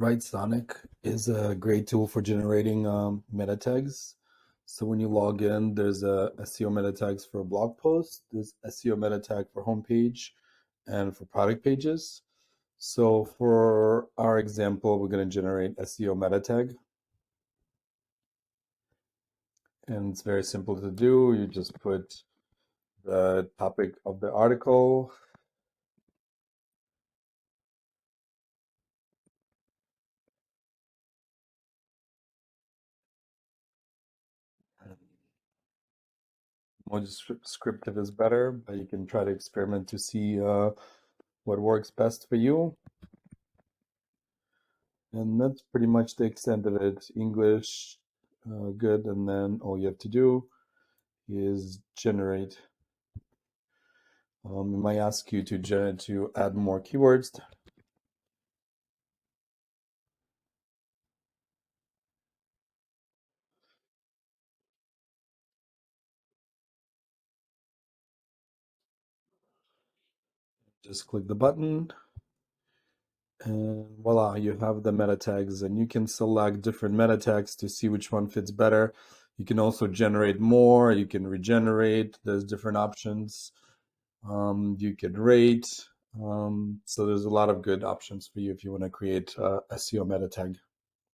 Writesonic is a great tool for generating meta tags. So when you log in, there's a SEO meta tags for a blog post, there's SEO meta tag for homepage and for product pages. So for our example, we're going to generate SEO meta tag. And it's very simple to do. You just put the topic of the article, more descriptive is better, but you can try to experiment to see what works best for you. And that's pretty much the extent of it. English, good, and then all you have to do is generate. It might ask you to add more keywords. Just click the button, and voila, you have the meta tags, and you can select different meta tags to see which one fits better. You can also generate more, you can regenerate, there's different options. You can rate. So there's a lot of good options for you if you want to create a SEO meta tag.